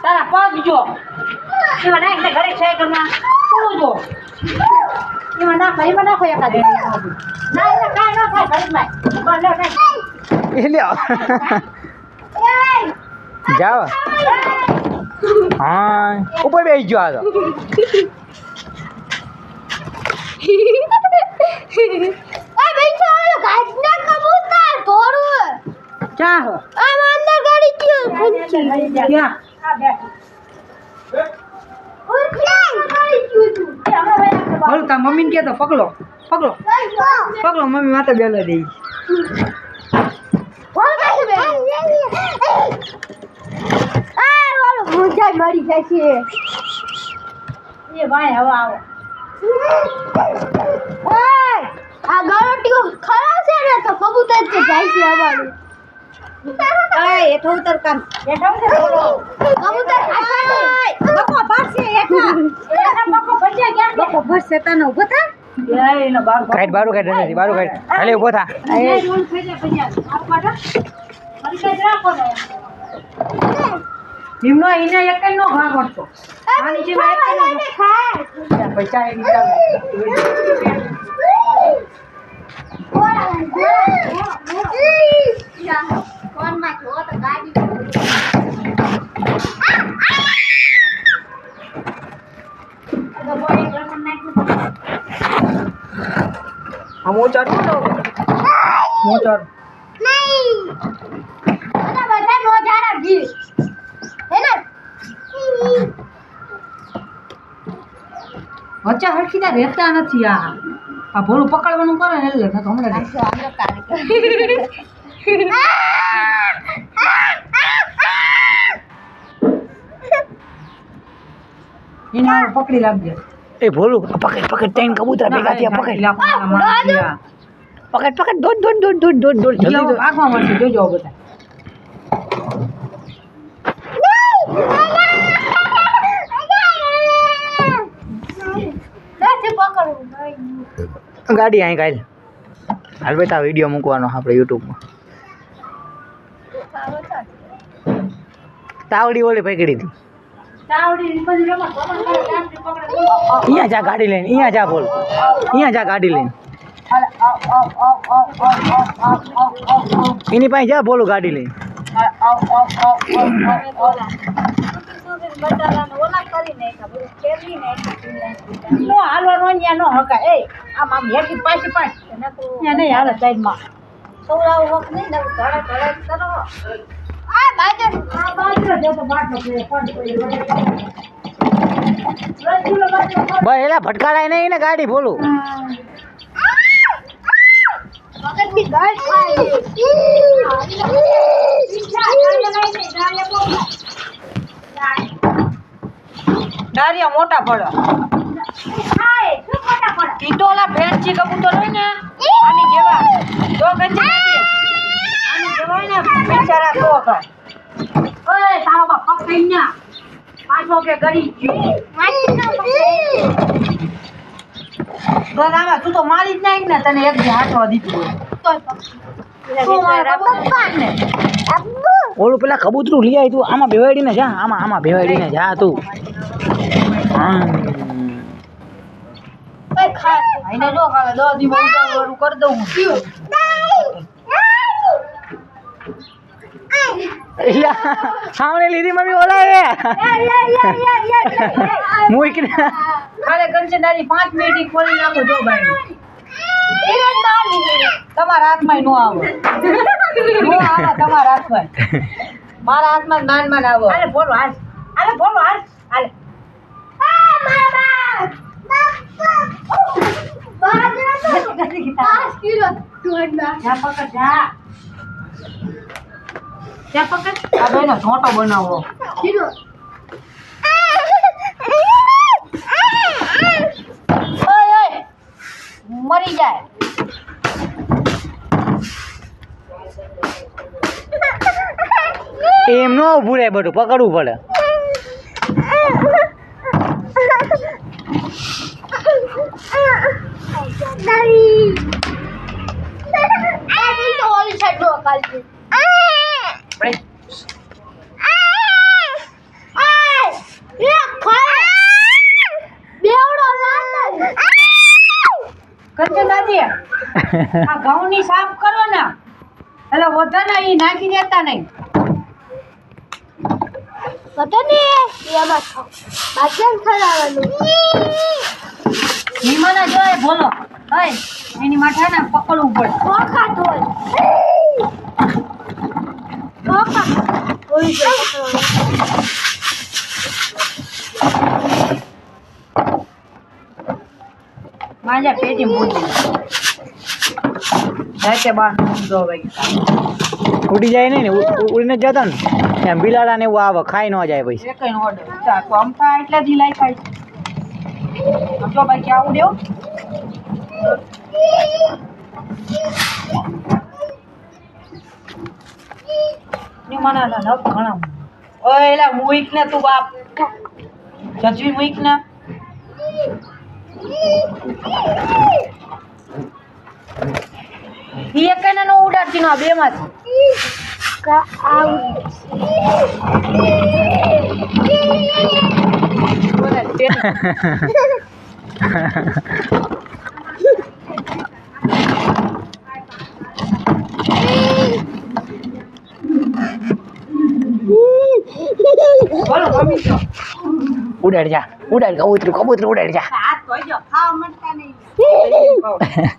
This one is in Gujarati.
તારા પગ જો એમાં નાખને ઘરે સાયકલમાં શું જો એમાં નાખો એકાદ ના એટલે કાંઈ ન થાય ઘડીમાં એ લ્યો જાવ હા ઉપર બેસી ગયો આ તો ક્યાં હો બોલ તા મમ્મી ને કે તો પકડો મમ્મી માથે બેલા દે મરી જાય છે એ ભાઈ હવે આવો આ ગળોટીઓ ખરા છે ને તો કબૂતર જ જાય છે અમારું એઠો ઉતર કામ કબૂતર બકો ભરશે એઠા બકો ભરશે ક્યાં બકો ભરશે તને ઉભો થા એનો બાર બારું નથી બારું કાઢ હાલે ઊભો થા એ રોલ થઈ જાય ભૈયા આપ પાડો મરી કાઈ રાખો ને નિમનો એને એકઈ નો ઘા કરતો આની જે ખાય પૈસા એ નીકળ કોણ માં જો તો ગાડી મોચાર નહીં બધા નો જાડા ભી હે ને વચ્ચે હરખીના રહેતા નથી આ ભોળું પકડવાનું કરે ને એટલે હમણાં એને પકડી લાગજે એ ભોલું પકડ ત્રણ કબૂતર ભેગા થયા પકડ દોડ જલ્દી ભાગવા મળશે જોજો બધા ગાડી અહીં કાલ હાલ બેટા વિડીયો મૂકવાનો આપણે યુટ્યુબમાં તાવડી ઓલી પકડી હતી અહીંયા જા ગાડી લઈને અહીંયા જા બોલ અહીંયા જા ગાડી લઈને એની પાસે જા બોલું ગાડી લઈને નો હકા એ આમ હેઠી પાછી ત્યાં નહીં હાલે સાઈડમાં સૌરાવ વખત નહીં ને ધડે કરો આ બાજુ બસ એલા ભટકાડાય નહીં ને ગાડી બોલું મગજની ગાળ ખાય ડારિયા મોટા પડે ઈ તો ઓલા ફેન્સી કબૂતર હોય ને આની જેવા તો ગંજી આની જેવા હોય ને બિચારા તો કર ઓય તારો બાપ પકડી ન્યા પાછો કે ગરી ગરામાં તું તો મારી જ નાખ ને તને એક દી હાથવા દીધું ઓલું પેલા કબૂતરું લઈ આવી તું આમાં બેવાડીને જા આમાં બેવાડીને જા તું આઈને જો કાલે 10 દી ઉતાવળું કરી દઉં સામે લીધી મમ્મી ઓલાવે મૂક ને ખાલે કંચનદારી 5 મિનિટ ખોલી નાખો જો ભાઈ તમારા હાથમાં નો આવે તમારા હાથમાં મારા હાથમાં નાનમાં આવો અરે બોલો હાલ હાલે આ બેનો છોટો બનાવો મરી જાય એમ નો ઊભું રહે બધું પકડવું પડે પાલતી પડે. કંચન દાદી આ ઘઉંની સાફ કરો ને એટલે વધારે ઈ નાખી દેતા નહીં. નીમાના જોય બોલો હય એની માથા ને પકડવું પડે. માજા પેટી મૂકી જાય બાર જો ભાઈ ઉડી જાય નહીં ને ઉડીને જ જતા ને એમ બિલાડા ને એવું આવે ખાઈ ન જાય પછી એક કઈ ઓર્ડર તો અમતા એટલે જ લાઈ ખાય જો ભાઈ કે આવું દેવ ની મના ના નખ ઘણા ઓય એલા મુઈક ને તું બાપ જજવી મુઈક ને ઈ એક ને નો ઉડાડતી નો બે માંથી બોલો મમ્મી તો ઉડાડ જા ઉડાડ કબૂતરું ઉડાડ જા હાથ ધોઈ જો ખાવા મળતા નહીં